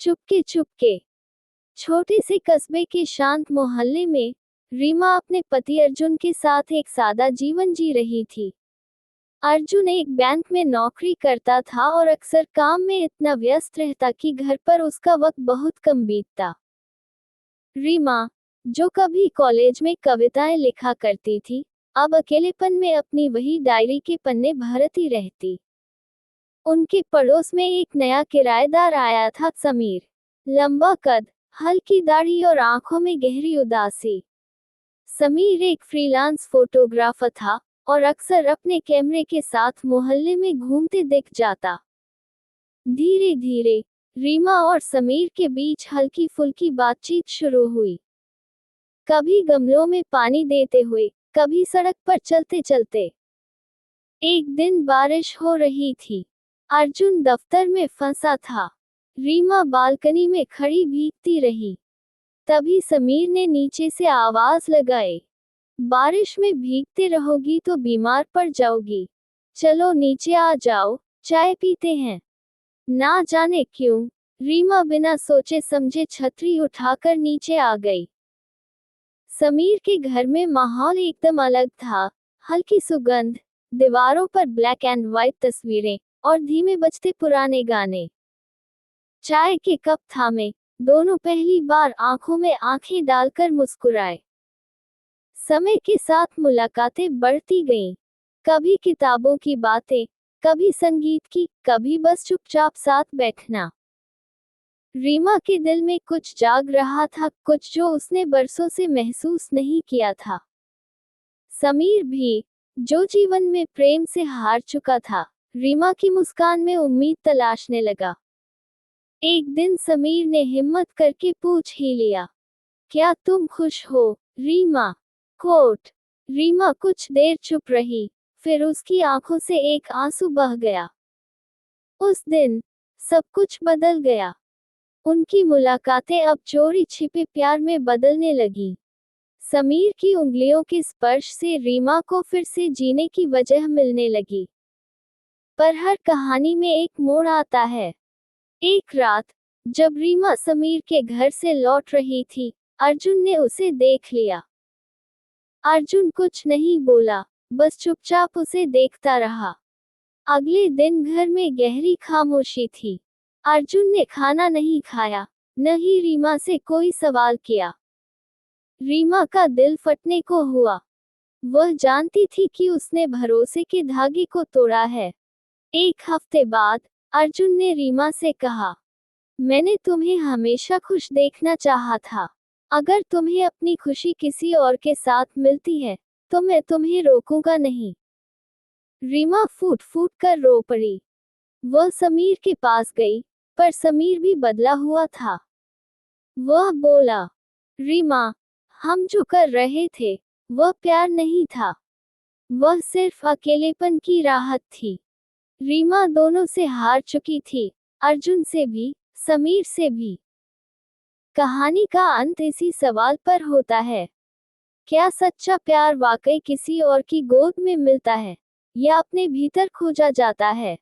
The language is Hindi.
चुपके चुपके छोटे से कस्बे के शांत मोहल्ले में रीमा अपने पति अर्जुन के साथ एक सादा जीवन जी रही थी। अर्जुन एक बैंक में नौकरी करता था और अक्सर काम में इतना व्यस्त रहता कि घर पर उसका वक्त बहुत कम बीतता। रीमा, जो कभी कॉलेज में कविताएं लिखा करती थी, अब अकेलेपन में अपनी वही डायरी के पन्ने भरती रहती। उनके पड़ोस में एक नया किराएदार आया था, समीर। लंबा कद, हल्की दाढ़ी और आंखों में गहरी उदासी। समीर एक फ्रीलांस फोटोग्राफर था और अक्सर अपने कैमरे के साथ मोहल्ले में घूमते दिख जाता। धीरे धीरे रीमा और समीर के बीच हल्की फुल्की बातचीत शुरू हुई। कभी गमलों में पानी देते हुए, कभी सड़क पर चलते चलते। एक दिन बारिश हो रही थी। अर्जुन दफ्तर में फंसा था। रीमा बालकनी में खड़ी भीगती रही। तभी समीर ने नीचे से आवाज लगाई, बारिश में भीगते रहोगी तो बीमार पड़ जाओगी। चलो नीचे आ जाओ, चाय पीते हैं। ना जाने क्यों, रीमा बिना सोचे समझे छतरी उठाकर नीचे आ गई। समीर के घर में माहौल एकदम अलग था। हल्की सुगंध, दीवारों पर ब्लैक एंड व्हाइट तस्वीरें और धीमे बजते पुराने गाने। चाय के कप थामे दोनों पहली बार आंखों में आंखें डालकर मुस्कुराए। समय के साथ मुलाकातें बढ़ती गईं। कभी किताबों की बातें, कभी संगीत की, कभी बस चुपचाप साथ बैठना। रीमा के दिल में कुछ जाग रहा था, कुछ जो उसने बरसों से महसूस नहीं किया था। समीर भी, जो जीवन में प्रेम से हार चुका था, रीमा की मुस्कान में उम्मीद तलाशने लगा। एक दिन समीर ने हिम्मत करके पूछ ही लिया, क्या तुम खुश हो, रीमा? कोट। रीमा कुछ देर चुप रही, फिर उसकी आंखों से एक आंसू बह गया। उस दिन सब कुछ बदल गया। उनकी मुलाकातें अब चोरी छिपे प्यार में बदलने लगी। समीर की उंगलियों के स्पर्श से रीमा को फिर से जीने की वजह मिलने लगी। पर हर कहानी में एक मोड़ आता है। एक रात, जब रीमा समीर के घर से लौट रही थी, अर्जुन ने उसे देख लिया। अर्जुन कुछ नहीं बोला, बस चुपचाप उसे देखता रहा। अगले दिन घर में गहरी खामोशी थी। अर्जुन ने खाना नहीं खाया, न ही रीमा से कोई सवाल किया। रीमा का दिल फटने को हुआ। वह जानती थी कि उसने भरोसे के धागे को तोड़ा है। एक हफ्ते बाद अर्जुन ने रीमा से कहा, मैंने तुम्हें हमेशा खुश देखना चाहा था। अगर तुम्हें अपनी खुशी किसी और के साथ मिलती है, तो मैं तुम्हें रोकूंगा नहीं। रीमा फूट फूट कर रो पड़ी। वह समीर के पास गई, पर समीर भी बदला हुआ था। वह बोला, रीमा, हम जो कर रहे थे, वह प्यार नहीं था। वह सिर्फ अकेलेपन की राहत थी। रीमा दोनों से हार चुकी थी, अर्जुन से भी, समीर से भी। कहानी का अंत इसी सवाल पर होता है, क्या सच्चा प्यार वाकई किसी और की गोद में मिलता है, या अपने भीतर खोजा जाता है?